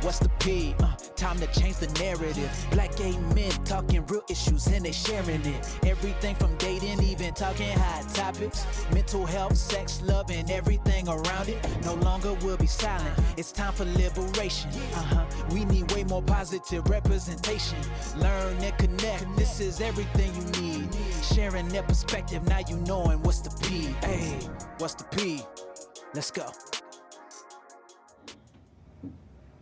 What's the P? Time to change the narrative. Black gay men talking real issues and they sharing it. Everything from dating, even talking hot topics. Mental health, sex, love, and everything around it. No longer will be silent. It's time for liberation. We need way more positive representation. Learn and connect. This is everything you need. Sharing their perspective. Now you knowing what's the P. Hey, what's the P? Let's go.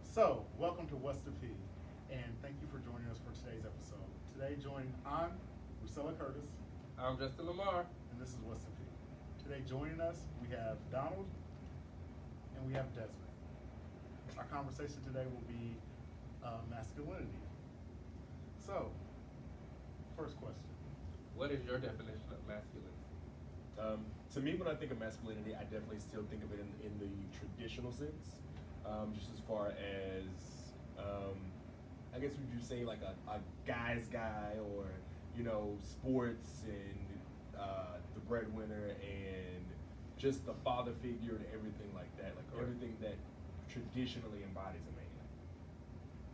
So, welcome to What's the P, and thank you for joining us for today's episode. Today, I'm Rusella Curtis. I'm Justin Lamar. And this is What's the P. Today, joining us, we have Donald and we have Desmond. Our conversation today will be masculinity. So, first question. What is your definition of masculinity? To me, when I think of masculinity, I definitely still think of it in the traditional sense. Just as far as, I guess would you say like a guy's guy, or, you know, sports and the breadwinner and just the father figure and everything like that, like everything that traditionally embodies a man.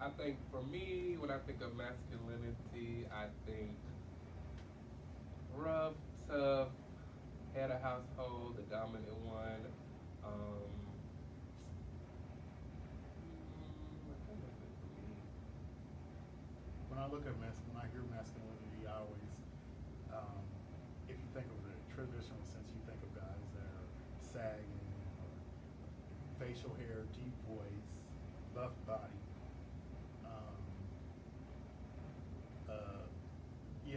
I think for me, when I think of masculinity, I think rough, tough, head of household, the dominant one. When I look at when I hear masculinity, I always, if you think of the traditional sense, you think of guys that are sagging, or facial hair, deep voice, buff body.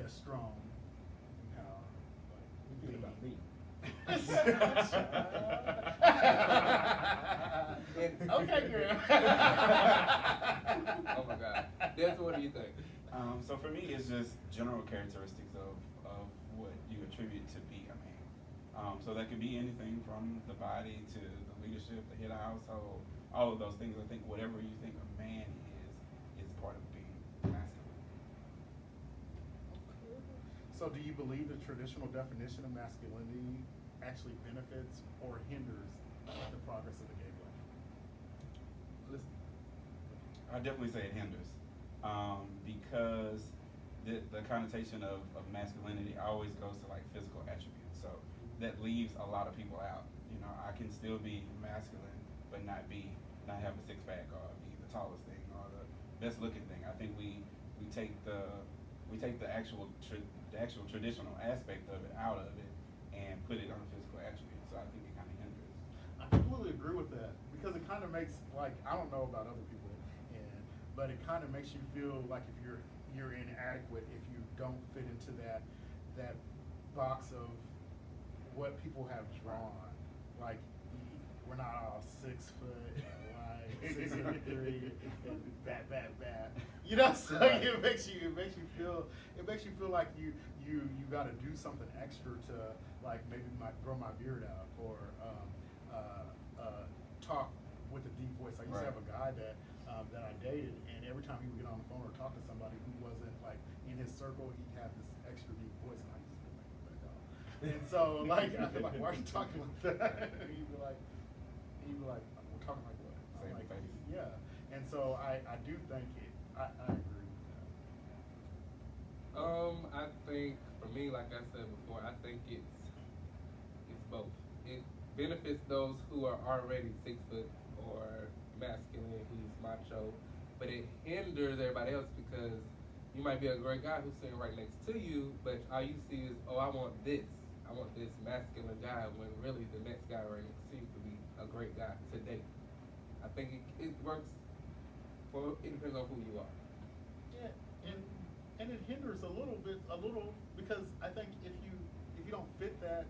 Strong. You think about me. Okay, girl. Oh my God. Des, what do you think? So for me, it's just general characteristics of what you attribute to be a man. So that could be anything from the body to the leadership, the head of household, all of those things. I think whatever you think a man is part of being masculine. So do you believe the traditional definition of masculinity actually benefits or hinders the progress of the gay life? I definitely say it hinders, because the connotation of masculinity always goes to like physical attributes. So that leaves a lot of people out. You know, I can still be masculine, but not have a six pack or be the tallest thing or the best looking thing. I think we take the actual traditional aspect of it out of it and put it on a physical attribute. So I think it kind of hinders. I completely agree with that, because it kind of makes, like, I don't know about other people, but it kind of makes you feel like if you're inadequate if you don't fit into that box of what people have drawn. Like, we're not all 6 foot and like 6'3" and bat. You know, so it makes you feel like you got to do something extra to, like, maybe grow my beard out, or talk with a deep voice. I used to have a guy that I dated, and every time he would get on the phone or talk to somebody who wasn't like in his circle, he'd have this extra deep voice, and I used to make it back off. And so, like, I feel like, why are you talking like that? And he'd be like, we're talking like what? I'm Same like, face. yeah. And so I do think I agree with that. I think for me, like I said before, I think it's both. It benefits those who are already 6 foot or masculine, who's macho, but it hinders everybody else, because you might be a great guy who's sitting right next to you, but all you see is, oh, I want this masculine guy, when really the next guy right next to you could be a great guy to date. I think it works for, it depends on who you are. Yeah, and it hinders a little, because I think if you don't fit that,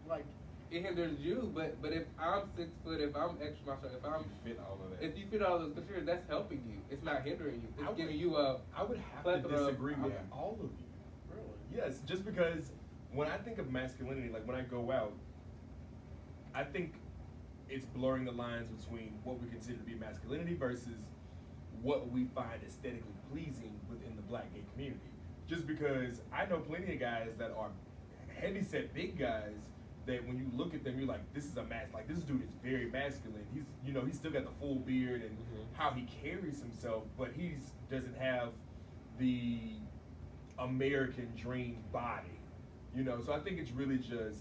like, it hinders you, but if I'm 6 foot, if I'm extra macho, if I'm Fit all of that. if you fit all those criteria, that's helping you. It's not hindering you. It's giving you a. I would have to plethora of- disagree with Yeah. all of you. really. Yes, just because when I think of masculinity, like when I go out, I think it's blurring the lines between what we consider to be masculinity versus what we find aesthetically pleasing within the black gay community. Just because I know plenty of guys that are heavyset big guys, that when you look at them, you're like, this is a like this dude is very masculine. He's still got the full beard and how he carries himself, but doesn't have the American dream body. So I think it's really just,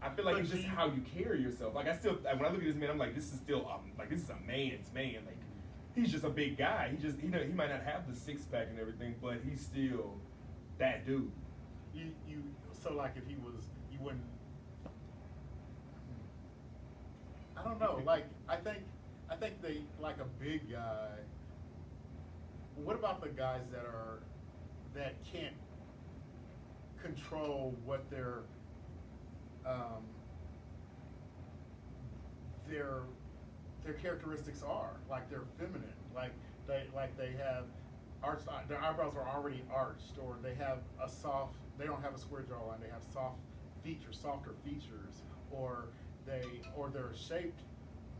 I feel like it's just how you carry yourself. Like when I look at this man, I'm like, this is still this is a man's man. Like he's just a big guy. He might not have the six pack and everything, but he's still that dude. So like if he was, you wouldn't. I don't know. Like I think they like a big guy. What about the guys that can't control what their characteristics are? Like they're feminine. Like they have arched. Their eyebrows are already arched, or they have a soft. They don't have a square jawline. They have softer features, or they're shaped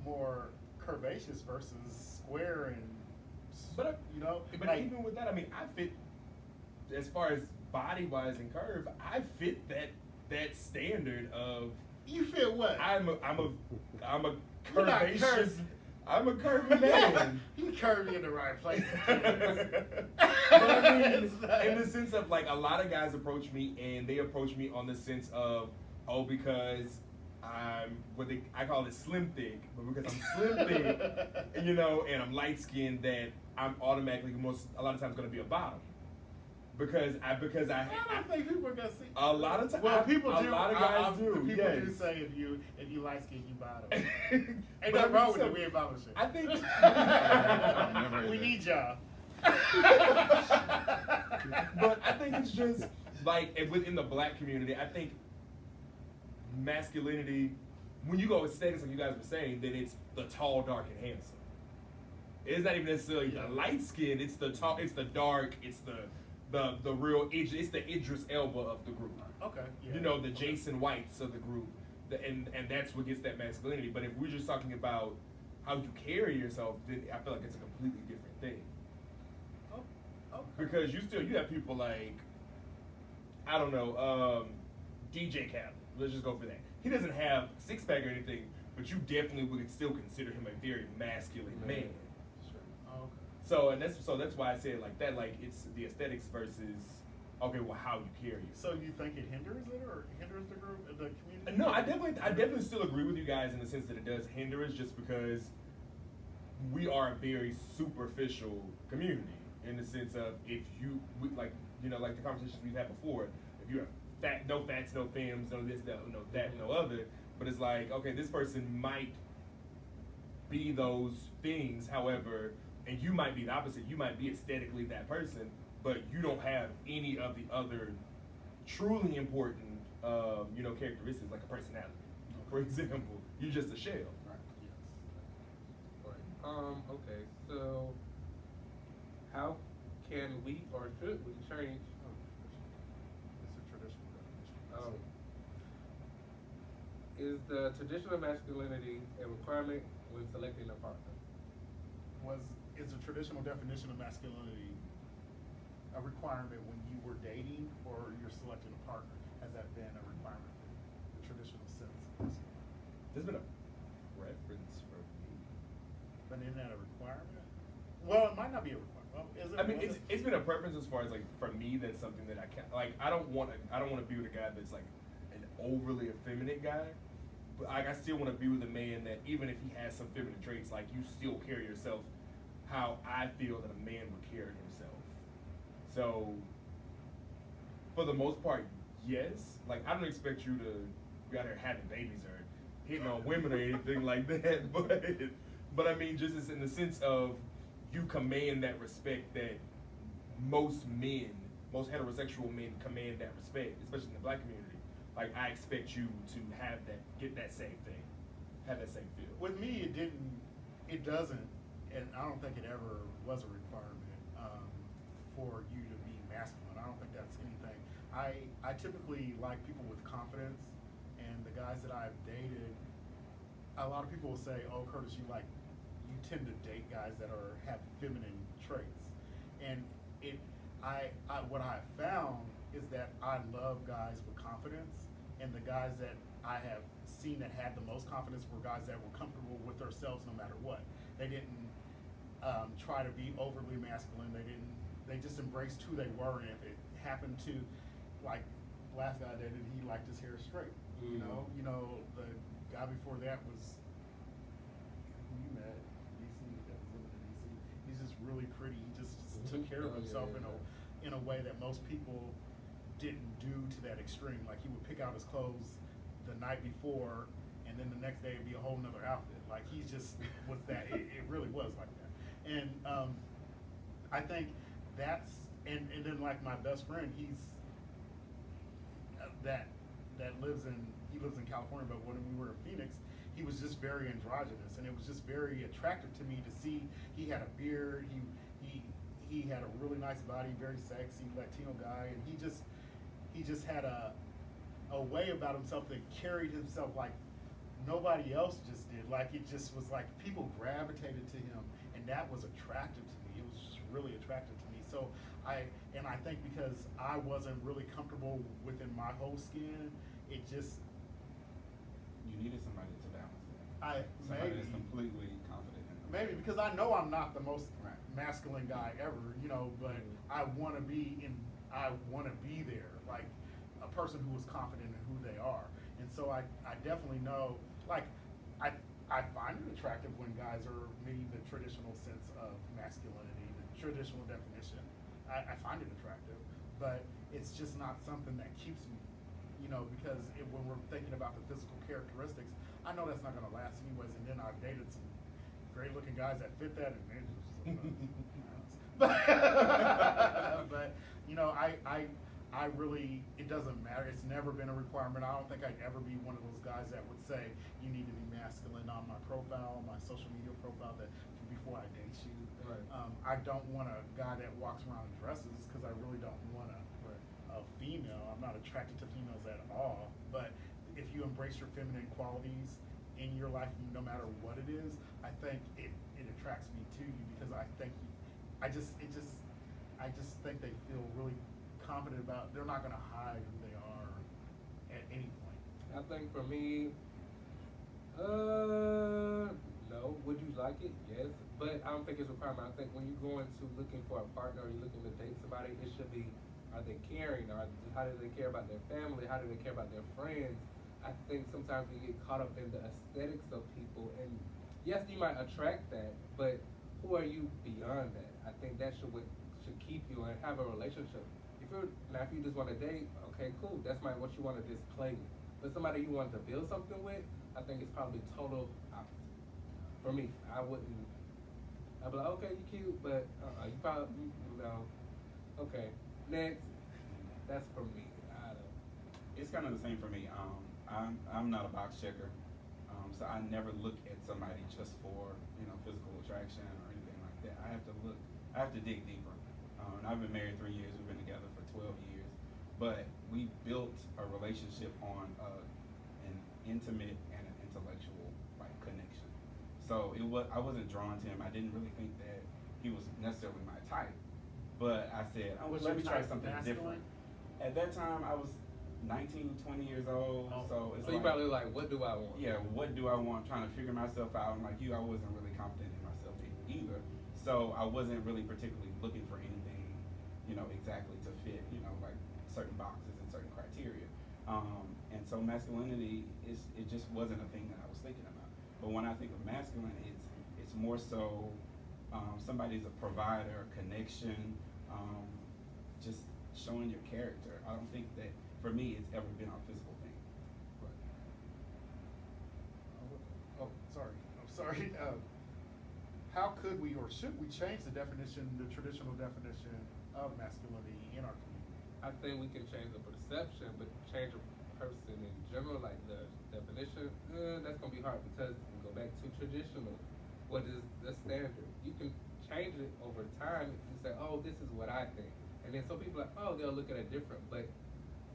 more curvaceous versus square and. But like, even with that, I mean, I fit as far as body wise and curve. I fit that standard of. You fit what? I'm a You're not curvaceous. curvy. I'm a curvy man. You curvy in the right place. But I mean, in the sense of like a lot of guys approach me and they approach me on the sense of, because I'm I call it slim thick, but because I'm slim thick, and I'm light skinned, that I'm automatically a lot of times going to be a bottom. Because I don't think people are gonna see. A lot of times. Well, people do. A lot of guys do. People yes. do say if you light skin, you bottom. Ain't But nothing wrong with it. We ain't bottom shit. I think we need y'all. But I think it's just like within the black community. I think masculinity, when you go aesthetics, like you guys were saying, then it's the tall, dark, and handsome. It's not even necessarily the light skin. It's the tall. It's the dark. It's the real. It's the Idris Elba of the group. Okay. Yeah. The Jason Whites of the group, and that's what gets that masculinity. But if we're just talking about how you carry yourself, then I feel like it's a completely different thing. Okay. Because you have people like, I don't know, DJ Khaled. Let's just go for that. He doesn't have a six pack or anything, but you definitely would still consider him a very masculine man. Sure. Oh, okay. So that's why I say it like that. Like it's the aesthetics versus how you carry it. So you think it hinders it or hinders the group, the community? No, I definitely still agree with you guys in the sense that it does hinder us, just because we are a very superficial community in the sense of like the conversations we've had before. If you're fat, no fats, no femmes, no this, no that, no other. But it's like, okay, this person might be those things, however, and you might be the opposite. You might be aesthetically that person, but you don't have any of the other truly important, characteristics like a personality. For example, you're just a shell. Right. Yes. Right. Okay. So, how can we or should we change? It's a traditional definition. Is the traditional masculinity a requirement when selecting a partner? Is the traditional definition of masculinity a requirement when you were dating or you're selecting a partner? Has that been a requirement in the traditional sense? There's been a preference for me. But isn't that a requirement? Well, it might not be a requirement. Well, is it? I mean, it's been a preference as far as like for me. That's something that I can't like. I don't want to be with a guy that's like an overly effeminate guy. But like, I still want to be with a man that even if he has some feminine traits, like you still carry yourself how I feel that a man would carry himself. So, for the most part, yes. Like, I don't expect you to be out here having babies or hitting on women or anything like that. But I mean, just in the sense of you command that respect that most heterosexual men command that respect, especially in the black community. Like, I expect you to get that same thing, have that same feel. With me, it doesn't, and I don't think it ever was a requirement for you to be masculine. I don't think that's anything. I typically like people with confidence, and the guys that I've dated, a lot of people will say, "Oh, Curtis, you tend to date guys that have feminine traits," and what I have found is that I love guys with confidence and the guys that I have seen that had the most confidence were guys that were comfortable with themselves no matter what. They didn't try to be overly masculine. They just embraced who they were, and if it happened to, like, last guy I dated, he liked his hair straight. You know, the guy before that was who you met, DC, that was living in DC. He's just really pretty. He just took care of himself in a way that most people didn't do to that extreme. Like, he would pick out his clothes the night before, and then the next day it'd be a whole nother outfit. Like, he just was that. It really was like that. And I think that's and then, like, my best friend, he's that lives in California, but when we were in Phoenix, he was just very androgynous, and it was just very attractive to me to see. He had a beard, he had a really nice body, very sexy Latino guy, and he just had a way about himself that carried himself like nobody else just did. Like, it just was like people gravitated to him, and that was attractive to me. It was just really attractive to me. So I think because I wasn't really comfortable within my whole skin, it just You needed somebody to balance that. Somebody that's completely confident in themselves. maybe because I know I'm not the most masculine guy ever, you know, but I want to be there, like a person who is confident in who they are. And so I definitely know, like, I find it attractive when guys are meeting the traditional sense of masculinity, the traditional definition. I find it attractive, but it's just not something that keeps me, you know, because when we're thinking about the physical characteristics, I know that's not going to last anyways. And then I've dated some great looking guys that fit that, and they're just but you know, I really, it doesn't matter. It's never been a requirement. I don't think I'd ever be one of those guys that would say you need to be masculine on my profile, my social media profile, that before I date you. Right. I don't want a guy that walks around in dresses, because I really don't want a female. I'm not attracted to females at all. But if you embrace your feminine qualities in your life, no matter what it is, I think it attracts me to you, because I think I just think they feel really confident about. They're not going to hide who they are at any point. I think for me, no. Would you like it? Yes. But I don't think it's a requirement. I think when you go into looking for a partner, or you're looking to date somebody, it should be, are they caring? How do they care about their family? How do they care about their friends? I think sometimes we get caught up in the aesthetics of people, and yes, you might attract that, but who are you beyond that? I think that should keep you and have a relationship. If you just want to date, okay, cool. That's what you want to display with. But somebody you want to build something with, I think it's probably total opposite. For me, I'd be like, okay, you cute, but you probably, no. Okay, next. That's for me. It's kind of the same for me. I'm not a box checker, so I never look at somebody just for, you know, physical attraction or anything like that. I have to dig deeper. And I've been married 3 years. We've been together for 12 years, but we built a relationship on an intimate and an intellectual connection. So I wasn't drawn to him. I didn't really think that he was necessarily my type, but I said, let me try something different. At that time, I was 19, 20 years old. So it's you probably like, what do I want? Yeah, what do I want? Trying to figure myself out. And like you, I wasn't really confident in myself either. So I wasn't really particularly looking for anything, you know, exactly to fit, you know, like certain boxes and certain criteria. And so masculinity it just wasn't a thing that I was thinking about. But when I think of masculine, it's more so somebody's a provider, connection, just showing your character. I don't think that, for me, it's ever been a physical thing. Right. I'm sorry. How could we, or should we, change the traditional definition of masculinity in our community? I think we can change the perception, but change a person in general, like the definition, that's gonna be hard, because we go back to traditional. What is the standard? You can change it over time if you say, oh, this is what I think. And then some people are like, oh, they'll look at it different, but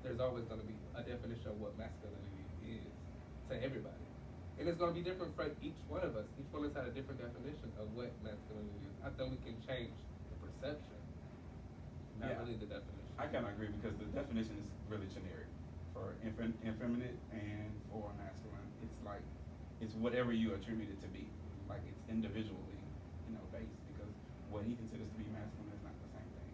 there's always gonna be a definition of what masculinity is to everybody. And it's gonna be different for each one of us. Each one of us had a different definition of what masculinity is. I think we can change the perception, not really the definition. I kind of agree, because the definition is really generic for effeminate and for masculine. It's like, it's whatever you attribute it to be. Like, it's individually, based, because what he considers to be masculine is not the same thing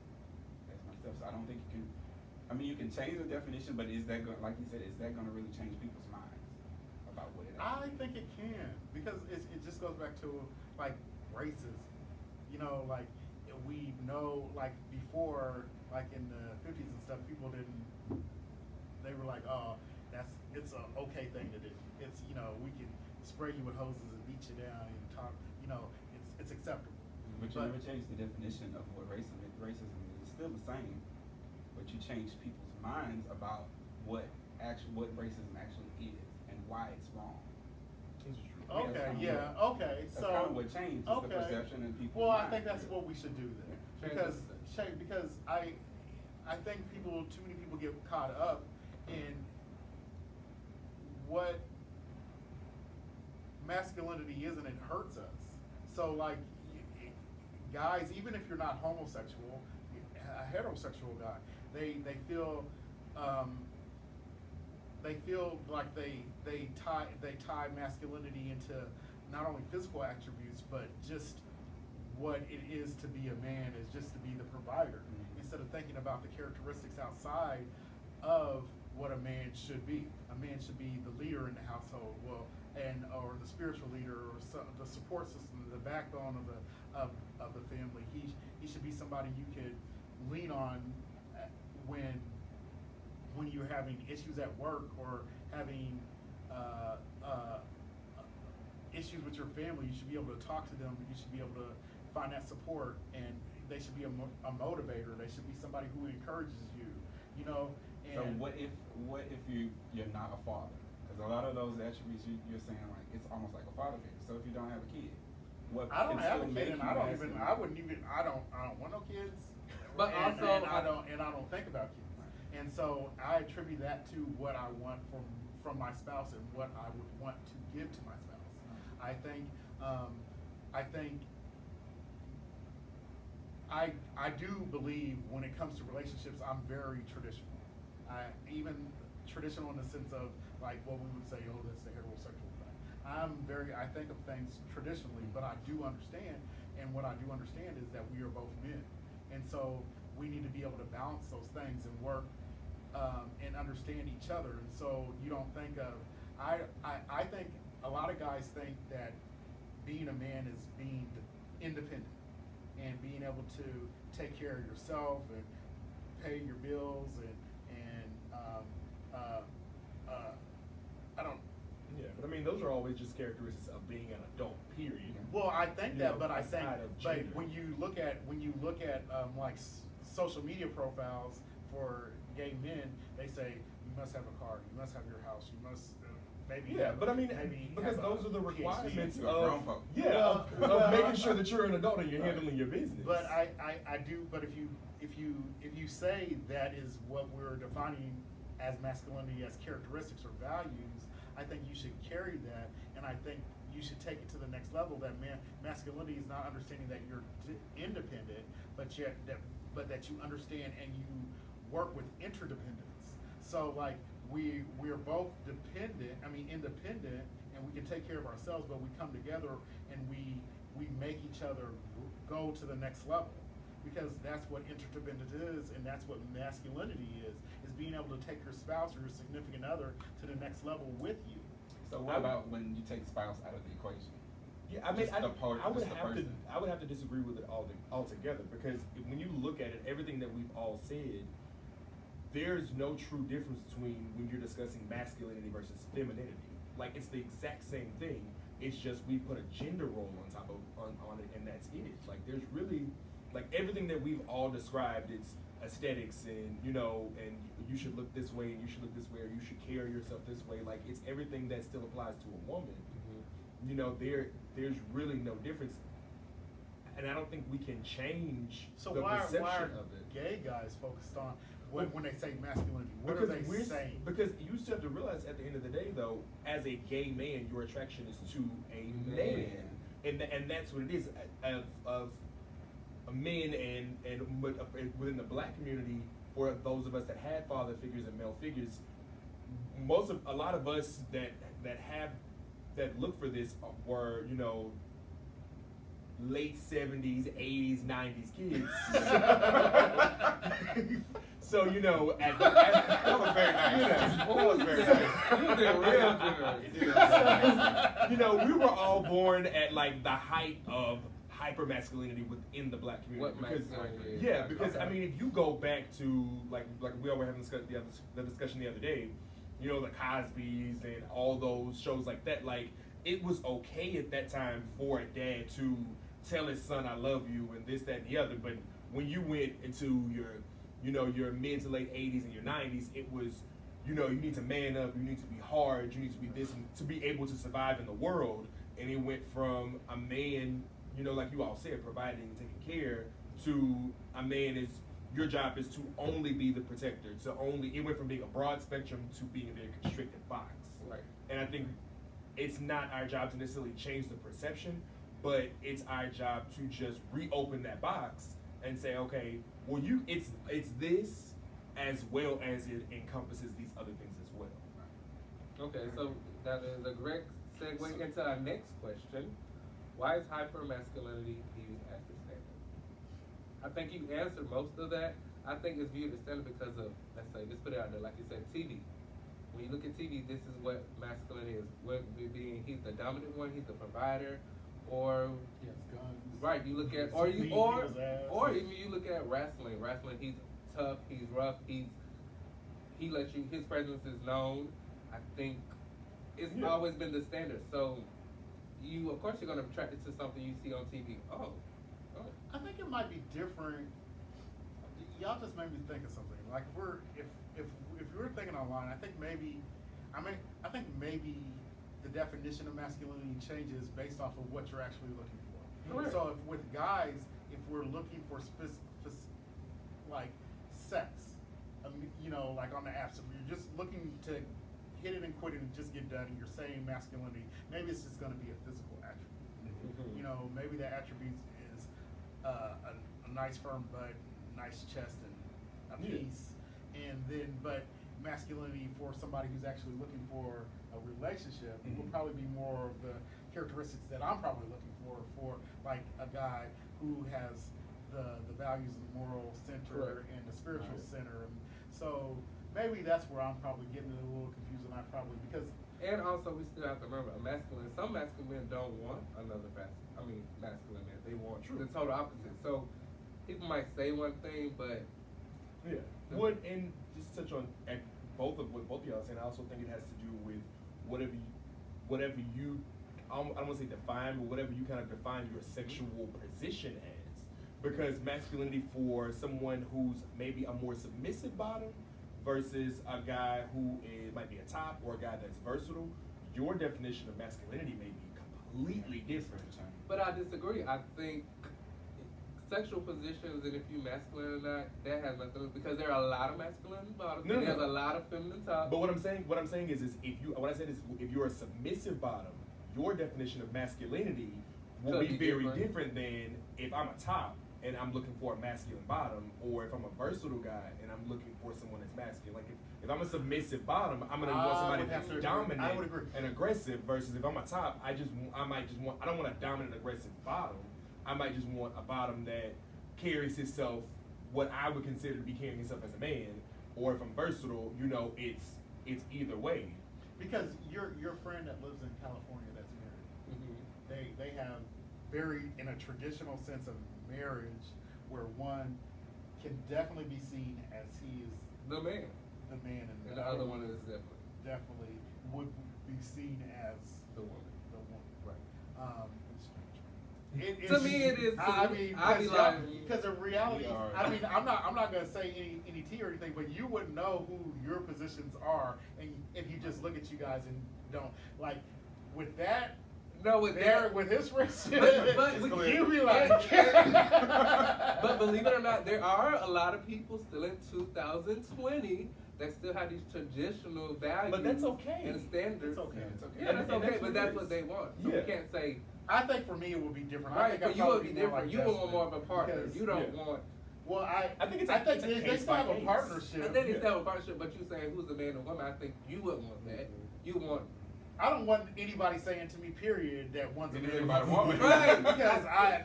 as myself. So I don't think you can, you can change the definition, but is that going, like you said, is that going to really change people's minds about what it is? I think it can, because it just goes back to like racism. Like we know, like before, like in the 50s and stuff, people didn't. They were like, oh, it's a okay thing to do. It's we can spray you with hoses and beat you down and talk. It's acceptable. But you never change the definition of what racism is. It's still the same, but you change people's minds about what racism actually is and why it's wrong. Okay, yeah, okay. That's So kind of what changed, is the perception in people's Well, I minds. think that's what we should do then, because I think too many people get caught up in what masculinity is, and it hurts us. So like, guys, even if you're not homosexual, a heterosexual guy, they feel like they tie masculinity into not only physical attributes, but just what it is to be a man is just to be the provider, instead of thinking about the characteristics outside of what a man should be. A man should be the leader in the household, or the spiritual leader, or the support system, the backbone of the family. He should be somebody you could lean on when you're having issues at work, or having issues with your family. You should be able to talk to them. You should be able to find that support, and they should be a motivator. They should be somebody who encourages you. And so what if you're not a father? Because a lot of those attributes you're saying, like, it's almost like a father figure. So if you don't have a kid, I don't have a kid, and I don't want no kids. But also, I don't think about kids. And so I attribute that to what I want from my spouse, and what I would want to give to my spouse. I do believe when it comes to relationships, I'm very traditional. Even traditional in the sense of like what we would say, oh, that's the heterosexual thing. I think of things traditionally, but I do understand, and what I do understand is that we are both men. And so we need to be able to balance those things and work and understand each other. And so you don't think of, I think a lot of guys think that being a man is being independent and being able to take care of yourself and pay your bills and I don't. Yeah, but those are always just characteristics of being an adult. Period. Well, I think that, but I think, but gender. when you look at like social media profiles for gay men, they say you must have a car, you must have your house, you must maybe. Yeah, have, but maybe because have those a are the PhD. requirements You're a grown of folk. of making sure that you're an adult and you're handling your business. But I do. But if you say that is what we're defining as masculinity, as characteristics or values, I think you should carry that, and I think you should take it to the next level. That masculinity is not understanding that you're independent, but that you understand and you work with interdependence. So like we're both independent, and we can take care of ourselves, but we come together and we make each other go to the next level, because that's what interdependence is, and that's what masculinity is being able to take your spouse or your significant other to the next level with you. So what about when you take spouse out of the equation? Yeah, I would have to disagree with it altogether, because when you look at it, everything that we've all said, there's no true difference between when you're discussing masculinity versus femininity. Like, it's the exact same thing. It's just we put a gender role on top of on it, and that's it. Like, there's really, like, everything that we've all described, it's aesthetics and and you should look this way and you should look this way, or you should carry yourself this way. Like, it's everything that still applies to a woman. There's really no difference, and I don't think we can change the perception of it. Gay guys focused on when they say masculinity? What are Because they saying? Because you still have to realize, at the end of the day, though, as a gay man, your attraction is to a man, and that's what it is of men and within the black community. For those of us that had father figures and male figures, a lot of us that look for this were, you know, late 70s, 80s, 90s kids. So, you know, that was very nice. You know, That was very nice. You did real good. you know, we were all born at like the height of hyper masculinity within the black community. What masculinity is. Yeah, because Okay. I mean, if you go back to like we all were having the discussion the other day, you know, the Cosbys and all those shows like that, like it was okay at that time for a dad to tell his son, "I love you," and this, that, and the other. But when you went into your mid to late 80s and your 90s, it was, you know, you need to man up, you need to be hard, you need to be this, and to be able to survive in the world. And it went from a man, you know, like you all said, providing and taking care, to a man is, your job is to only be the protector, it went from being a broad spectrum to being a very constricted box. Right. And I think it's not our job to necessarily change the perception, but it's our job to just reopen that box and say, okay, well, it's this as well as it encompasses these other things as well. Okay, so that is a great segue into our next question. Why is hypermasculinity viewed as the standard? I think you answered most of that. I think it's viewed as standard because of, let's put it out there, like you said, TV. When you look at TV, this is what masculinity is. He's the dominant one, he's the provider, or He has guns. right. You look at, Beat people's ass. or even you look at wrestling. Wrestling, he's tough, he's rough, he lets you. His presence is known. I think it's always been the standard. So of course, you're gonna attract it to something you see on TV. Oh. I think it might be different. Y'all just made me think of something. Like if we're thinking online, I think maybe the definition of masculinity changes based off of what you're actually looking for. Correct. So with guys, if we're looking for like sex, you know, like on the apps, if you're just looking to hit it and quit it and just get done, and you're saying masculinity, maybe it's just going to be a physical attribute. Mm-hmm. You know, maybe that attribute is a nice firm butt, nice chest, and a piece, and then but masculinity for somebody who's actually looking for a relationship will probably be more of the characteristics that I'm probably looking for like a guy who has the values and the moral center and the spiritual center, and so maybe that's where I'm probably getting a little confused, and because. And also, we still have to remember, some masculine men don't want another masculine man. They want the total opposite. So people might say one thing, but And just to touch on both of what both of y'all are saying, I also think it has to do with whatever you I don't want to say define, but whatever you kind of define your sexual position as. Because masculinity for someone who's maybe a more submissive bottom versus a guy who might be a top, or a guy that's versatile, your definition of masculinity may be completely different. But I disagree. I think sexual positions, and if you masculine or not, that has nothing, because there are a lot of masculine bottoms. No. There's a lot of feminine tops. But what I'm saying is if you're a submissive bottom, your definition of masculinity will be very different than if I'm a top and I'm looking for a masculine bottom, or if I'm a versatile guy and I'm looking for someone that's masculine. Like if I'm a submissive bottom, I'm gonna want somebody that's dominant and aggressive. Versus if I'm a top, I don't want a dominant aggressive bottom. I might just want a bottom that carries himself what I would consider to be carrying himself as a man. Or if I'm versatile, you know, it's either way. Because your friend that lives in California that's married, they have in a traditional sense of marriage, where one can definitely be seen as he is the man, and the other one is definitely would be seen as the woman. Right. To me, it is. Because in reality, I'm not gonna say any tea or anything, but you wouldn't know who your positions are, and if you just look at you guys and don't like with that. No, with his friendship, but you be like. But believe it or not, there are a lot of people still in 2020 that still have these traditional values. But that's okay. And standards. It's okay. Yeah, that's okay. But that's what they want. So we can't say. I think for me it would be different. Right, but you would be different. Like you would want more of a partner. You don't want Well, I think it's they case still by have a case. partnership. I think it's still a partnership, but you saying who's the man or woman? I think you wouldn't want that. You want. I don't want anybody saying to me, period, that one's a You man need or about a woman. Right. because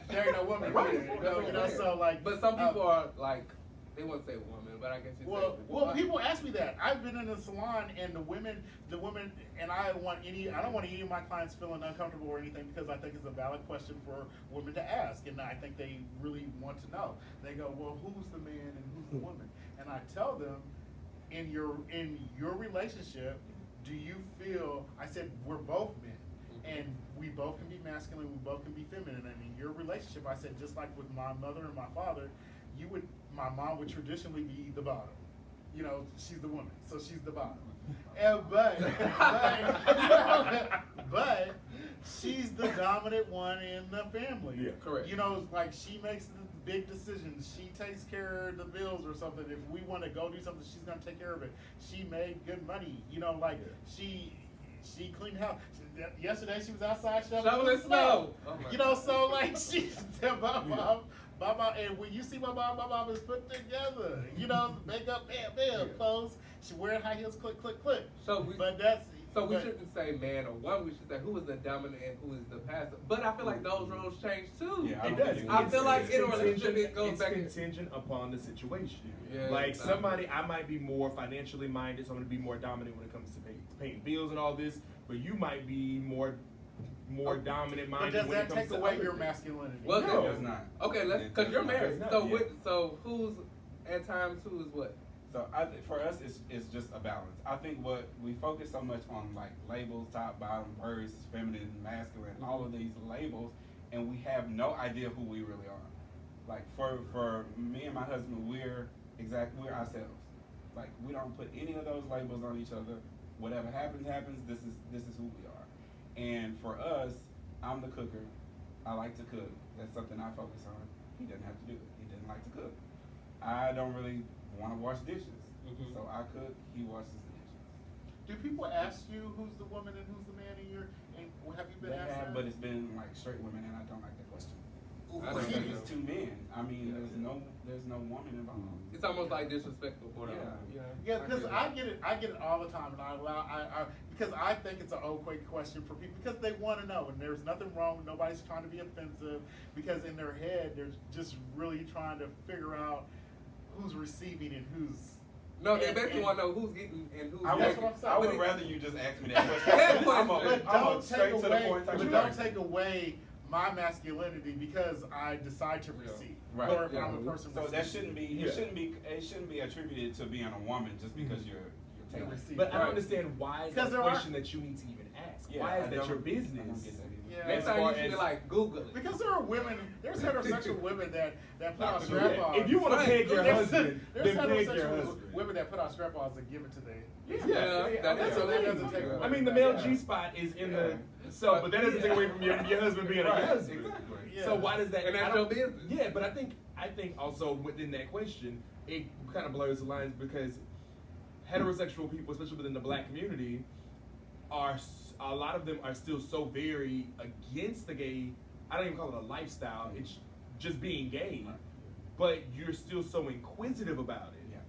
there ain't no woman. Right. You know, so like. But some people are like, they won't say woman, but I guess you say. Well, people ask me that. I've been in a salon, and the women, and I don't want any of my clients feeling uncomfortable or anything because I think it's a valid question for women to ask, and I think they really want to know. They go, well, who's the man and who's the woman? And I tell them, in your relationship, do you feel? I said we're both men, and we both can be masculine, we both can be feminine. And in your relationship, I said just like with my mother and my father, my mom would traditionally be the bottom. You know, she's the woman, so she's the bottom. And, but she's the dominant one in the family. Yeah, correct. You know, like she makes the big decisions. She takes care of the bills or something. If we want to go do something, she's gonna take care of it. She made good money. You know, like she cleaned house. Yesterday she was outside shoveling snow. Oh my You know, so like she's my mom, and when you see my mom is put together. You know, makeup, bam, clothes. She wearing high heels, click. So we but- shouldn't say man or woman. We should say who is the dominant and who is the passive. But I feel like those roles change too. Yeah, I It don't does. think I feel like in a contingent- relationship it goes it's back. contingent upon the situation. Yeah, Like exactly. somebody, I might be more financially minded, so I'm gonna be more dominant when it comes to paying bills and all this. But you might be more dominant But minded does when it that comes take to away other your things. masculinity? Well, No. It does not. Okay, because you're married. It does So not, yeah. so who's at times who is what? So for us, it's just a balance. I think what we focus so much on like labels, top, bottom, verse, feminine, masculine, all of these labels, and we have no idea who we really are. Like for me and my husband, we're ourselves. Like we don't put any of those labels on each other. Whatever happens. This is who we are. And for us, I'm the cooker. I like to cook. That's something I focus on. He doesn't have to do it. He doesn't like to cook. I don't really want to wash dishes. Mhm. So I cook, he washes the dishes. Do people ask you who's the woman and who's the man in your? And have you been They asked have, that? but it's been like straight women, and I don't like that question. I don't think It's so. two men. I mean, there's no woman involved. It's almost like disrespectful for them. Yeah. Yeah, because I that. get it all the time, and I because I think it's an okay question for people because they want to know, and there's nothing wrong. Nobody's trying to be offensive because in their head they're just really trying to figure out who's receiving and who's. No, they and- basically and- want to know who's getting and who's That's taking. what I'm saying. I But would it- rather you just ask me that question. That I'm question. But don't straight take to the away. point. type But of don't person. take away my masculinity because I decide to receive, Right. or if Yeah. I'm a person. So that receiving. shouldn't be. Yeah. It shouldn't be attributed to being a woman just because you're To taking. receive. But I don't Right. understand why is Because that a there are- question that you need to even ask. Yeah, Why is I that don't- your I don't business? get that either. Yeah. Next As time far you should be as- like Google it. Because there are women, there's heterosexual women that put on Yeah. strap-ons. If you want to Right. peg your There's husband, then peg your heterosexual husband. women that put on strap-ons and give it to their. Yeah, So that that is doesn't take away. I mean, the male Yeah. G spot is in Yeah. the but that doesn't take away from your husband being Right, a husband. exactly. Yeah. So why does that? And that's I don't- your business. Yeah, but I think also within that question, it kind of blurs the lines because heterosexual people, especially within the black community, a lot of them are still so very against the gay. I don't even call it a lifestyle. It's just being gay, Right. but you're still so inquisitive about it.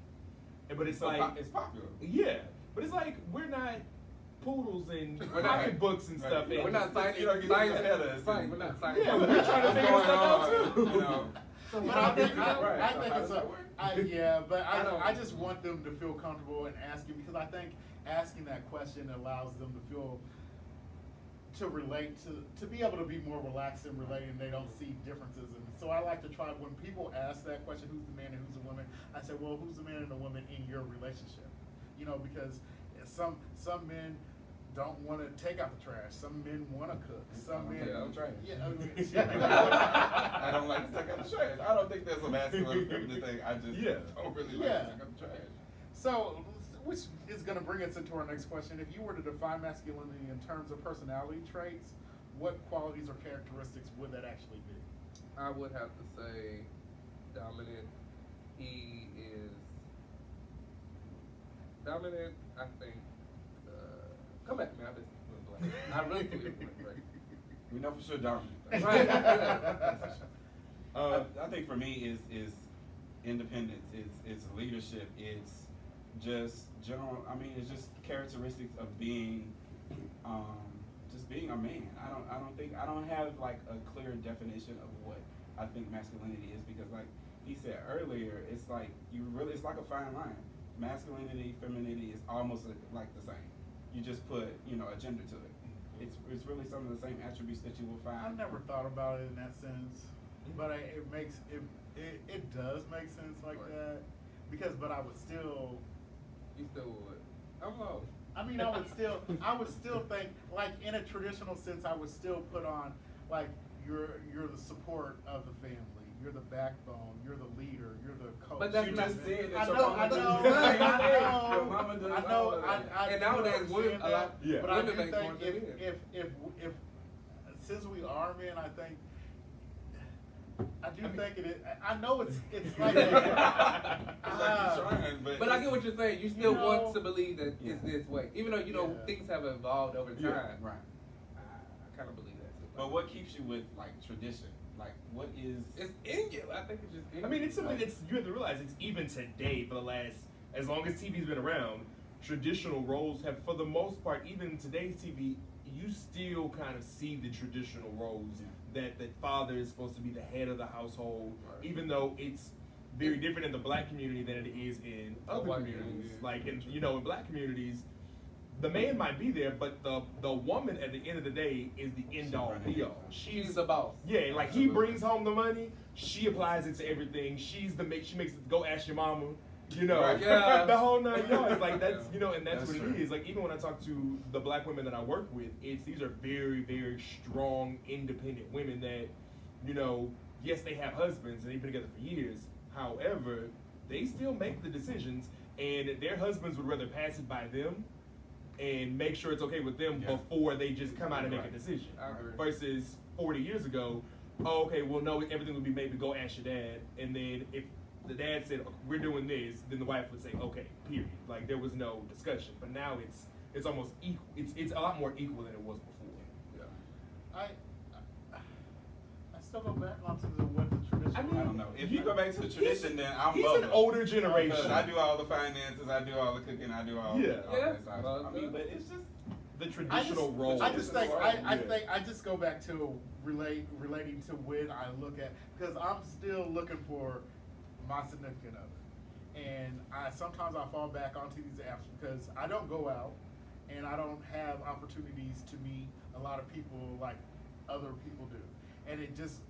Yeah. But it's So like it's popular. yeah, but it's like we're not poodles and We're not- pocketbooks and Right. stuff. We're and not signing. You don't get signing- your headers. Right, we're not signing. Yeah, we're trying to What's figure going stuff out on, too. you know? But I think Right. So it's how does that work? but I don't- I just want them to feel comfortable in asking because I think asking that question allows them to feel to relate to be able to be more relaxed and relating. They don't see differences, and so I like to try when people ask that question, who's the man and who's the woman? I say, well, who's the man and the woman in your relationship? You know, because some men don't want to take out the trash. Some men want to cook. Some men. Yeah, I'm trash. Yeah, I don't like to take out the trash. I don't think that's a masculine feminine thing. I just Yeah. don't really like Yeah. to take out the trash. So, which is going to bring us into our next question. If you were to define masculinity in terms of personality traits, what qualities or characteristics would that actually be? I would have to say dominant. He is dominant. I think. Come back to me. I just went blank. I really think it went blank. We know for sure dominant. Right. Yeah. I think for me is independence, it's leadership, it's just general. I mean, it's just characteristics of being, just being a man. I don't have like a clear definition of what I think masculinity is, because like he said earlier, it's like it's like a fine line. Masculinity, femininity is almost like the same. You just put, a gender to it. It's really some of the same attributes that you will find. I never thought about it in that sense, but it does make sense like that, but I would still. You still would. I'm low. I mean, I would still think, like, in a traditional sense, I would still put on, like, you're the support of the family. You're the backbone. You're the leader. You're the coach. But that's You not just said I that your know, mama I does know, the same I thing. know, Your mama does I all know, of that. And nowadays, understand that, Yeah. but I do women make more think than men. if since we are men, I do think it is. I know it's like. It's like you're trying, But I get what you're saying. You still You know- want to believe that Yeah. it's this way, even though Yeah. things have evolved over time. Yeah. Right. I kind of believe that too. But what keeps you with like tradition? Like what is? It's in you. I think it's just in I mean, you. it's something that's, you have to realize, it's even today, for the last, as long as TV's been around, traditional roles have, for the most part, even in today's TV, you still kind of see the traditional roles, that father is supposed to be the head of the household, Right. even though it's very different in the black community than it is in other white communities. community. Like, in black communities, the man might be there, but the woman at the end of the day is the end all be all. She's the boss. Yeah, like he brings home the money, she applies it to everything. She makes it, go ask your mama, Right, yeah. the whole 9 yards. Like that's and that's That's what true. it is. Like even when I talk to the black women that I work with, these are very, very strong, independent women that, yes, they have husbands and they've been together for years. However, they still make the decisions, and their husbands would rather pass it by them and make sure it's okay with them Yeah. before they just come out and make a Right. decision. I agree. Versus 40 years ago, oh, okay, well, no, everything would be maybe go ask your dad, and then if the dad said we're doing this, then the wife would say okay, period. Like there was no discussion. But now it's almost equal. It's a lot more equal than it was before. Yeah. I still go back onto what the tradition. I mean, I don't know. If you go back to the tradition, then I'm he's bubbling. an older generation. Because I do all the finances, I do all the cooking, I do all. Yeah. all Yeah. this. I mean, but it's just. the traditional role. I just think Yeah. I just go back to relating to when I look at, because I'm still looking for my significant other, and sometimes I fall back onto these apps because I don't go out and I don't have opportunities to meet a lot of people like other people do, and it just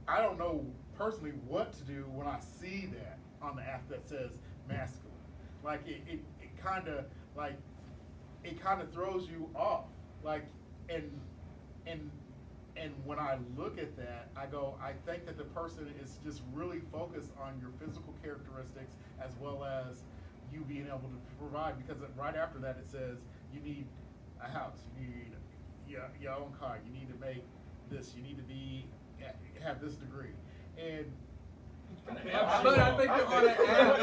I don't know personally what to do when I see that on the app that says masculine. Like it kind of throws you off. Like and when I look at that, I think that the person is just really focused on your physical characteristics as well as you being able to provide, because right after that it says you need a house, you need your own car, you need to make this, you need to have this degree, and But I think you're on an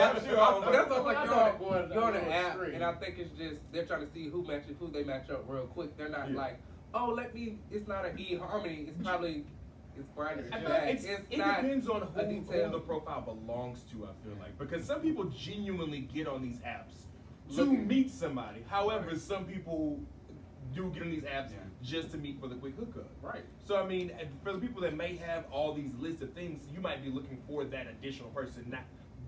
app. I'm sure all of That's them. like I you're know on, I'm going you're on a an little app, extreme. and I think it's just they're trying to see who they match up real quick. They're not Yeah. like, oh, it's not an eHarmony. It's probably it's brighter. I It's feel black. like It not depends on a who detail. the profile belongs to, I feel like. Because some people genuinely get on these apps to Looking- meet somebody. However, Right. some people do get on these apps Yeah. just to meet for the quick hookup. Right. So, I mean, for the people that may have all these lists of things, you might be looking for that additional person, not,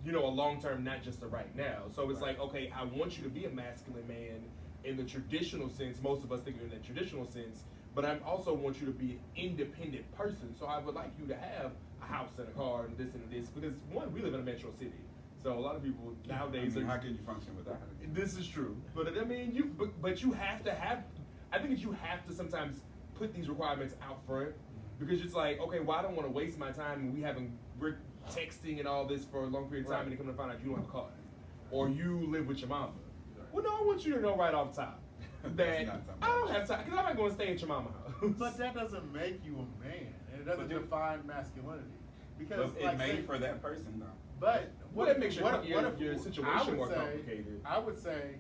a long term, not just a right now. So it's like, okay, I want you to be a masculine man in the traditional sense. Most of us think of it in the traditional sense. But I also want you to be an independent person. So I would like you to have a house and a car and this and this. Because, one, we live in a metro city. So a lot of people nowadays how can you function without it? This is true. But I mean, but you have to have, I think that you have to sometimes put these requirements out front. Because it's like, okay, well, I don't want to waste my time and we're texting and all this for a long period of time, and then come to find out you don't have a car. Or you live with your mama. Well, no, I want you to know right off top that That's not something. I don't have time, because I'm not going to stay at your mama's house. but that doesn't make you a man, and it doesn't But you- define masculinity. Because But like it made say- for that person though. But Well, that makes your if- situation I would more say- complicated. I would say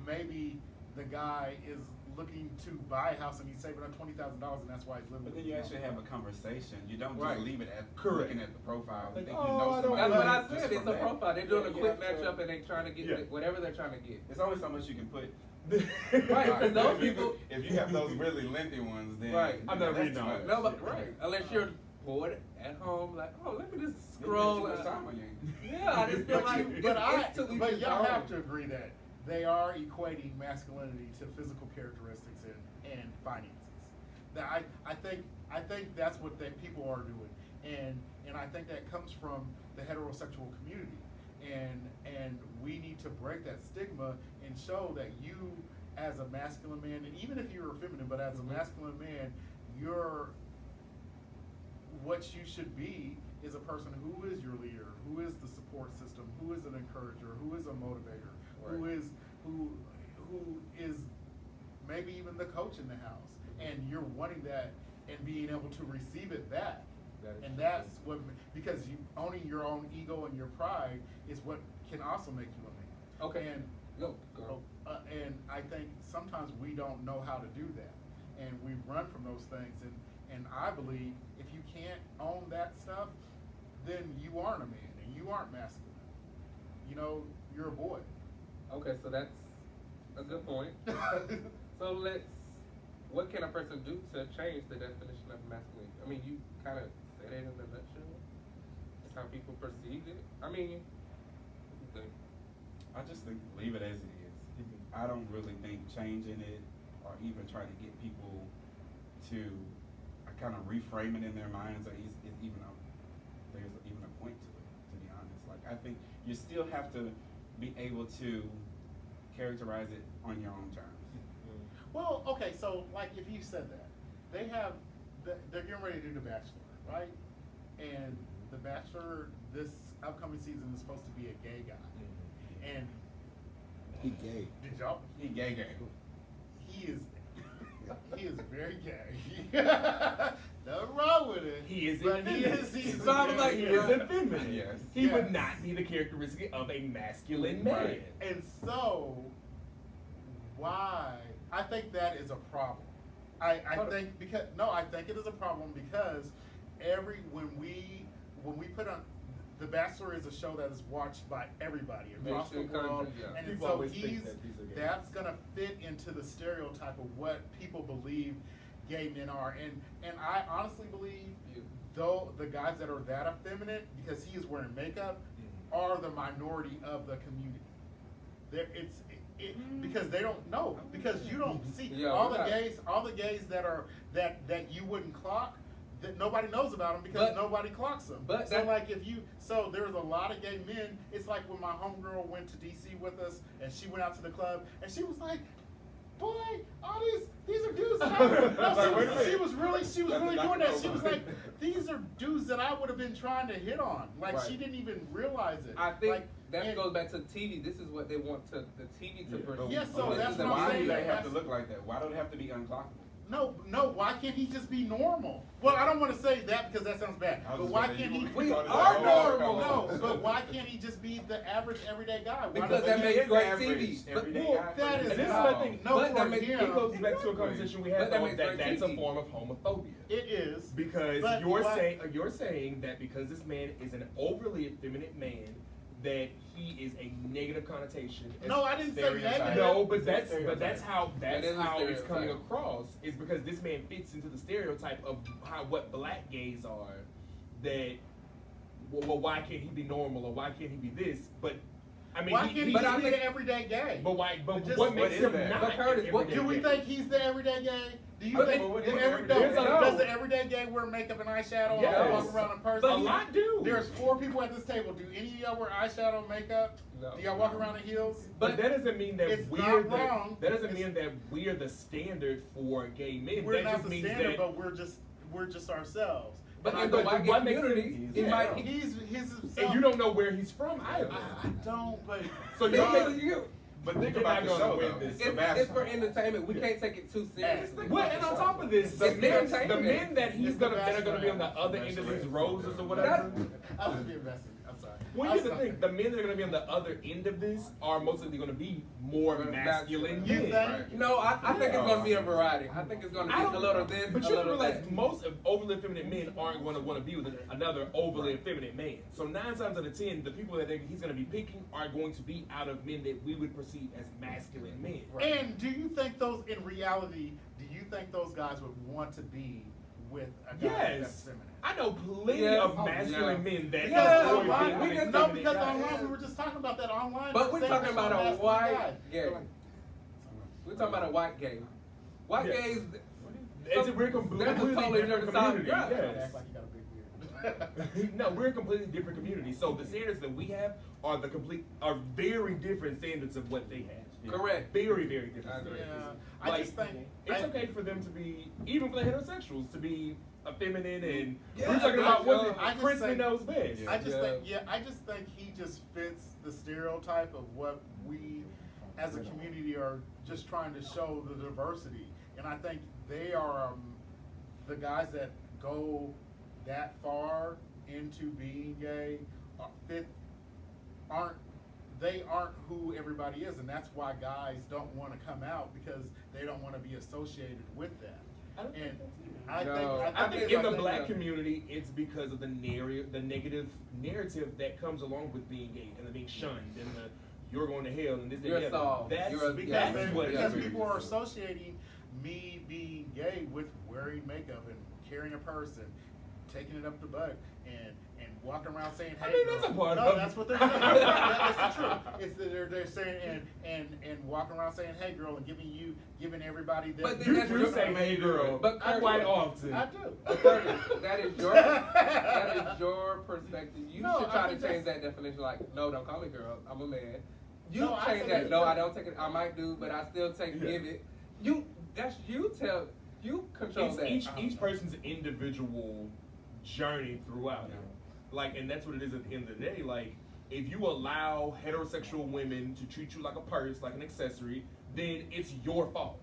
maybe the guy is looking to buy a house and he's saving up $20,000 and that's why he's living. But with then you his actually mom. have a conversation. You don't just Right. leave it at Correct. looking at the profile. Like, You think oh, you know I don't somebody. That's what I just said. from It's a that. profile. They're doing a Yeah, quick you have to- matchup and they trying to get Yeah. whatever they're trying to get. There's only so much you can put. Right, because those If you- people. If you have those really lengthy ones, then Right. I'm not that's reading too all much. that. No, but right. Unless you're bored at home, like, oh, let me just You scroll. spend too much time on your- Yeah, I just feel like it's too easy but to y'all have follow. to agree that they are equating masculinity to physical characteristics and finances. That I think that's what that people are doing, and I think that comes from the heterosexual community, and we need to break that stigma and show that you, as a masculine man, and even if you're feminine, but as a masculine man, you're what you should be is a person who is your leader, who is the support system, who is an encourager, who is a motivator, who Right. is maybe even the coach in the house, and you're wanting that and being able to receive it back. That is And true. that's what, because you owning your own ego and your pride is what can also make you a man. Okay. And Go, girl. and I think sometimes we don't know how to do that, and we run from those things. And I believe if you can't own that stuff, then you aren't a man and you aren't masculine. You know, you're a boy. Okay, so that's a good point. So what can a person do to change the definition of masculinity? I mean, you kind of said it in a nutshell. It's how people perceive it. I mean, what do you think? I just think leave it as it is. I don't really think changing it or even trying to get people to kind of reframe it in their minds or is even there's even a point to it, to be honest. Like, I think you still have to be able to characterize it on your own terms. Well, okay, so like if you said that, they're getting ready to do The Bachelor, right? And The Bachelor this upcoming season is supposed to be a gay guy. And He gay. did y'all? He gay. He is very gay. Nothing wrong with it. He is but effeminate. he's Sounds like he very is gay. effeminate. Yes. He would Yes. not be the characteristic of a masculine man. Right. And so, why? I think that is a problem. I think it is a problem because when we put on The Bachelor is a show that is watched by everybody across the Mainstream world, country, yeah. and People so always think that these are gay. that's gonna fit into the stereotype of what people believe gay men are, and I honestly believe Yeah. though the guys that are that effeminate because he is wearing makeup are the minority of the community. Because they don't know, because you don't see Yeah, all we're the not- gays that are that you wouldn't clock, that nobody knows about them because But- nobody clocks them. but so that- like so there's a lot of gay men. It's like when my homegirl went to DC with us and she went out to the club and she was like, boy, all these are dudes that she was really That's doing not that. She cool. was like, these are dudes that I would have been trying to hit on. Like Right. she didn't even realize it. I think Like, that and- goes back to TV. This is what they want the TV to Yeah. perceive. Yeah, so This that's is the what I'm Why saying. do they have That's- to look like that? Why don't it have to be unclockable? No, why can't he just be normal? Well, I don't want to say that because that sounds bad. I was But just why gonna say, can't you he? We thought it was are like, normal. oh, No, come but on. why can't he just be the average everyday guy? Why Because does that he- makes He is great average, TV. everyday Well, guy. that is And this is not- my thing. no, But for that makes- him. It goes back to a Exactly. conversation we But had that though, makes great that's a TV. form of homophobia. It is Because But you're saying that because this man is an overly effeminate man, that he is a negative connotation. as No, I didn't say stereotype. negative. No, but It's a that's stereotype. how That is a it's coming stereotype. across is because this man fits into the stereotype of what black gays are. That well, why can't he be normal or why can't he be this? But I mean, Why can't he but just I be think- the everyday gay? But why? But Just- what what makes is him that? not? But Curtis, an what- everyday Do we gay? think he's the everyday gay? Do you But- think but the what is everyday everyday? does the everyday gay wear makeup and eyeshadow Yes. and walk around in person? A lot do. There's 4 people at this table. Do any of y'all wear eyeshadow and makeup? No. Do y'all walk around in heels? But that doesn't mean that It's we're not the. wrong. That doesn't It's- mean that we're the standard for gay men. We're that not just the means standard, that. but we're just ourselves. But And in I- the but white gay what makes community, him- he yeah. might. he's himself. And you don't know where he's from either. I don't, but So you're Because making. you- But think You're about not the gonna show win though. this. It's the It's Bachelor. for entertainment. We Yeah. can't take it too seriously. Well, and on top of this, the It's men entertainment. that he's It's the that are gonna be on the Bachelor. other end of his roses or Bachelor. whatever. I was being messy. I'm sorry. Well, I'm here's the sorry. thing: the men that are going to be on the other end of this are mostly going to be more masculine You men. think? Right. No, I think it's going to be a variety. I think it's going to be a little this, But a you little realize that. most of overly effeminate men aren't going to want to be with another overly effeminate man. So 9 times out of 10, the people that he's going to be picking are going to be out of men that we would perceive as masculine men. And do you think those, in reality, do you think those guys would want to be with a guy that's Yes, feminine? I know plenty Yes. of masculine men that Because enjoy online, being with no, effeminate because guys. online we were just talking about that online. But we're saying talking that about a masculine white guy. gay. We're talking about a white gay. White Yes. gays. We're completely That's a totally different different side. community. Yeah. Don't Yes. act like you got a big beard. No, we're a completely different community. So the standards that we have are very different standards of what they have. Correct. Very, very different. I agree. standards. Yeah, I just think it's okay for them to be, even for the heterosexuals, to be effeminate and Yeah, we're talking about I what just Princeton think- knows best. I just Yeah. think he just fits the stereotype of what we as a community are just trying to show the diversity. And I think they are the guys that go that far into being gay aren't who everybody is, and that's why guys don't want to come out, because they don't want to be associated with that. I don't think And that's it. I No. think I think it's in the like- black community, it's because of the negative narrative that comes along with being gay and being shunned and the you're going to hell and this You're and that. soft. That's You're a- because, that's what it because is. people are associating me being gay with wearing makeup and carrying a purse and taking it up the butt and walking around saying, "Hey, I mean, girl." that's a part no, of it. that's what they're saying. That's the truth. It's that they're saying and walking around saying, "Hey, girl," and giving everybody that. But then You that's do your- say hey girl, But quite Curtis- often. I do. That is your perspective. You No, should I try to think change that's- that definition. Like, no, don't call me girl. I'm a man. You No, I change say that. that- No, I don't take it. I might do, but I still Yeah. give it. You control It's that. each person's individual journey throughout it. Like, and that's what it is at the end of the day. Like, if you allow heterosexual women to treat you like a purse, like an accessory, then it's your fault.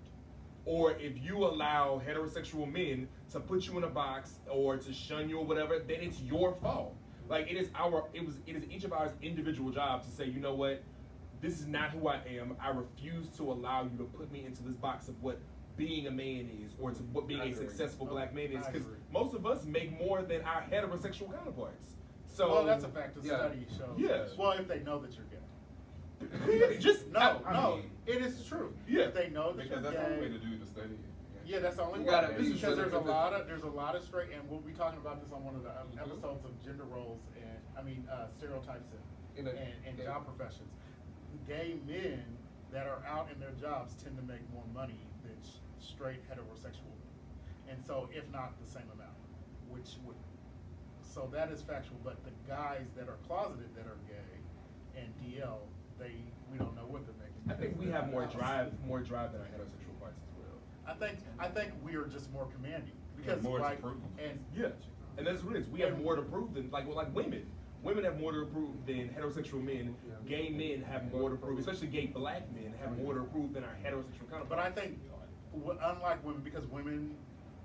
Or if you allow heterosexual men to put you in a box or to shun you or whatever, then it's your fault. Like, it is each of our individual job to say, you know what, this is not who I am. I refuse to allow you to put me into this box of what being a man is, or to what being I a agree. successful black man is, I because agree. most of us make more than our heterosexual counterparts. So Well, that's a fact. The Yeah. study shows. Yeah. Well, if they know that you're gay. just No, I no, mean- it is the truth. Yeah. If they know that Because you're that's the only way gay. to do the study. Yeah, that's the only You way. gotta be Because there's a really lot of straight, and we'll be talking about this on one of the episodes of gender roles and stereotypes In and, a- and yeah. job professions. Gay men that are out in their jobs tend to make more money than straight heterosexual men, and so if not the same amount, which would. So that is factual, but the guys that are closeted that are gay and DL, we don't know what they're making. I think we because have they're more not. drive than our heterosexual parts as well. I think we are just more commanding because more to like prove. and Yeah, and that's what it is. We have more to prove than like women. Women have more to prove than heterosexual men. Gay men have more to prove, especially gay black men have more to prove than our heterosexual counterparts. But I think, unlike women, because women,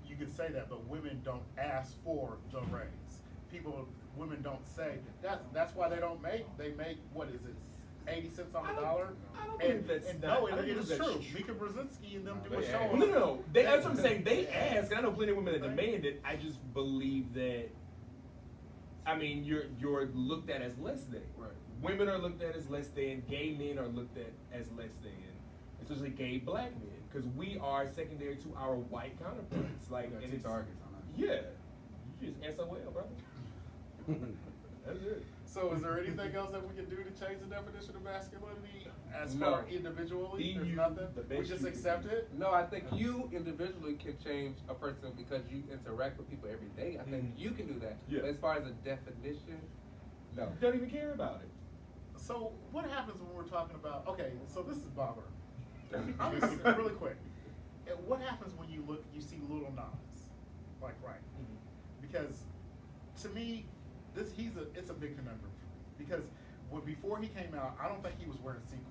you could say that, but women don't ask for the raise. Women don't say that's why they don't make. They make what is it, 80 cents on the dollar? I don't believe that's and not- no, I don't it is believe that's true. true. Mika Brzezinski and them No, do a they show. ask. on No. it. That's what I'm saying. They ask, and I know plenty of women that demand it. I just believe that. I mean, you're looked at as less than. Right. Women are looked at as less than. Gay men are looked at as less than, especially gay black men, because we are secondary to our white counterparts. Like, You got and two it's targets on that. yeah, you just SOL, brother. That's it. So, is there anything else that we can do to change the definition of masculinity as No. far individually? Be There's you, nothing. the We best just you accept can be. it. No, I think you individually can change a person because you interact with people every day. I think you can do that. Yeah. But as far as a definition, no. Don't even care about it. So what happens when we're talking about? Okay, so this is Bobber. I'm just really quick. What happens when you see Little Nas, like right? Because to me, it's a big conundrum because before he came out, I don't think he was wearing sequins.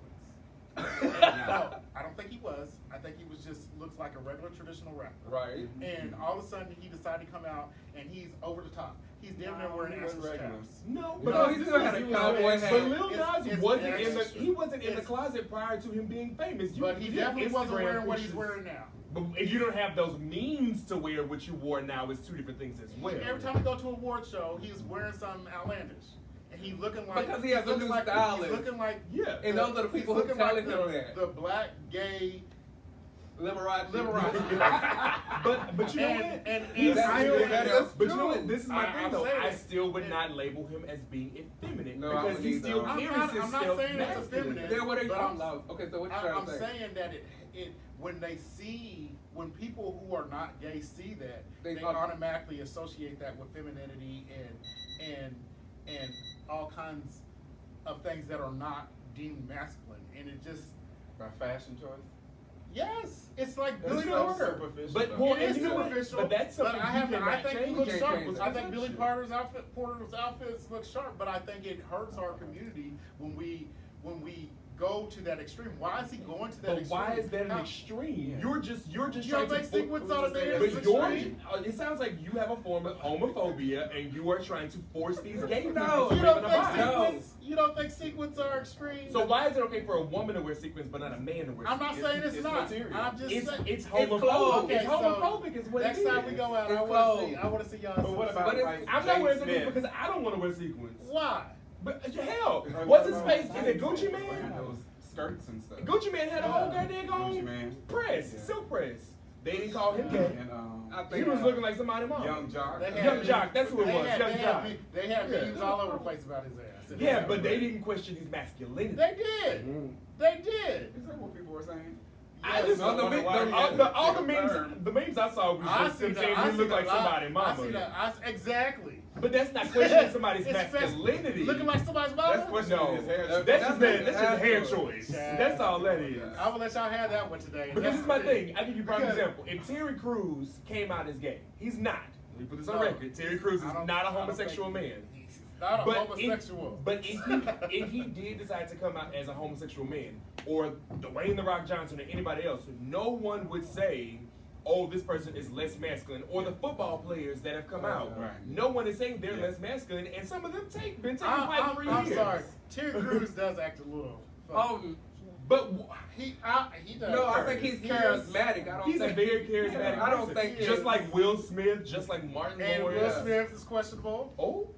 No, I don't think he was. I think he was just looks like a regular traditional rapper. Right. And all of a sudden, he decided to come out and he's over the top. He's damn near wearing he was assless regular. chaps. No, No, but he still had a cowboy hat. But Lil Nas It's wasn't in the extra. he wasn't in the It's- closet prior to him being famous. But he you definitely wasn't Instagram wearing what he's pictures. wearing now. But if you don't have those means to wear what you wore now, it's two different things as well. Every time we go to a award show, he's wearing something outlandish. And he's looking like Because he has he's a new looking like, stylist. He's looking like Yeah. And those are the people who he's looking telling like him that. the black gay Liberace. But you know what? And He's that's still, true. That's but you know true. what? This is my thing I'm though. saying I it. still would And- not label him as being effeminate No, I because would he either. still I'm carries I'm himself not saying it's masculine. effeminate. Then what are you But talking about? Okay, so what you trying I'm to say? saying that it when people who are not gay see that, They they thought- automatically associate that with femininity and all kinds of things that are not deemed masculine, and it just By fashion choice. yes, it's like That's Billy so Porter. superficial. But though. well, It is and you know what? superficial, But that's something I you cannot think he change. looks You sharp. can't change I think Billy that. Porter's outfits look sharp, but I think it hurts our community when we go to that extreme. Why is he going to that But extreme? why is that an How- extreme? Yeah. You're just You trying don't to think sequence out of there But is you're, extreme? it sounds like you have a form of homophobia and you are trying to force these gay people No. to You live don't in a think box. sequins? You don't think sequins are extreme? So why is it okay for a woman to wear sequins but not a man to wear I'm not sequins? saying it's not. material. I'm just saying It's clothes. homophobic. Okay, It's so homophobic is what next it is. time we go out, It's I clothes. want to see y'all. But what about But it's- like I'm not Jay wearing Smith? sequins because I don't want to wear sequins. Why? But hell, Or what's what his about face? Is it Gucci wearing Man? those skirts and stuff. Gucci Man had a whole goddamn Gucci Man. press, Yeah. silk press. They didn't call him gay. And I He think was looking like somebody's mom. Young Jock. They had Young me- Jock, that's who it they was, had- Young they had Jock. me- They had Yeah. memes all over the place about his ass. Yeah, but they didn't question his masculinity. They did. Mm. They did. Is that what people were saying? I Yes. just No, the wonder mi- why the- he all had the, to all the take a memes, turn. the memes I saw was I just see them that. saying I he see looked like that. somebody's I mama. see that. Exactly. But that's not questioning somebody's It's masculinity. Looking like somebody's mama. That's questioning No, his hair. That's- that's just that's that's just a hair choice. choice. Yeah. That's all that is. I will let y'all have that one today. But this is my thing. I give you a prime Because- example. If Terry Crews came out as gay, he's not. Let me put this on No. record. Terry Crews is I don't- not a I don't homosexual think- man. He's not a But homosexual. if he did decide to come out as a homosexual man, or Dwayne the Rock Johnson or anybody else, no one would say, "Oh, this person is less masculine." Or the football players that have come out, Right. no one is saying they're Yeah. less masculine, and some of them been taking pipe for I'm years. sorry. Terry Crews does act a little. funny. But He does. no, I think he's He is- charismatic. I don't he's a think very charismatic I don't person. think just it's- like Will Smith, just like Martin And Lawrence. Will Smith is questionable. Oh.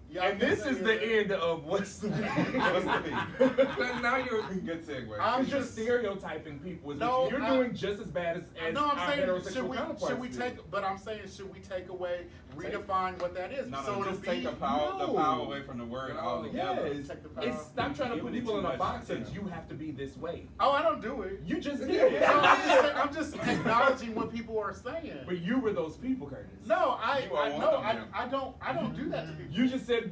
Y'all And can this say is his the name. end of what's the What's the But now you're Good segue. I'm You're just- stereotyping people. Is No, what you're doing just as bad as No, I'm our saying heterosexual should we counterparts do. take? But I'm saying should we take away, redefine what that is? No, so it'll just be take the power No. away from the word No. altogether. Yes, Take the power. it's stop trying to put Giving it people too in a much box that attention. you have to be this way. Oh, I don't do it. You just So did. I'm just acknowledging what people are saying. But you were those people, Curtis. No, You are one of them. I don't do that to people. You just said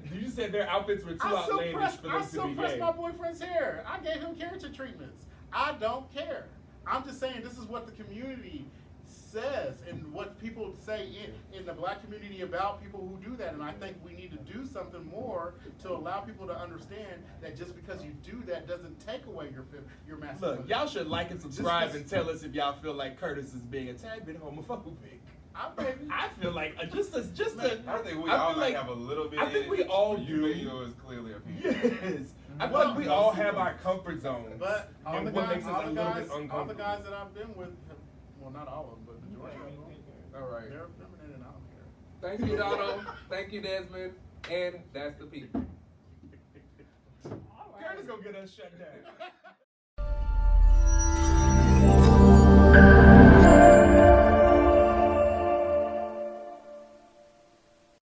their outfits were too outlandish for them to be press gay. my boyfriend's hair. I gave him character treatments. I don't care. I'm just saying this is what the community says and what people say in the black community about people who do that. And I think we need to do something more to allow people to understand that just because you do that doesn't take away your masculinity. Look, y'all should like and subscribe and tell us if y'all feel like Curtis is being a tad bit homophobic. I feel like I think we I all feel might like- have a little bit. I think we all you do. yours clearly opinion. Yes. I feel Well, like we all have our comfort zones. But all and the what guys, makes us all a the little guys, bit all the uncomfortable. guys that I've been with, well, not all of them, but the majority of them, all right. they're feminine, and I don't care. Thank you, Donald. Thank you, Desmond. And that's the people. Curtis gonna get us shut down.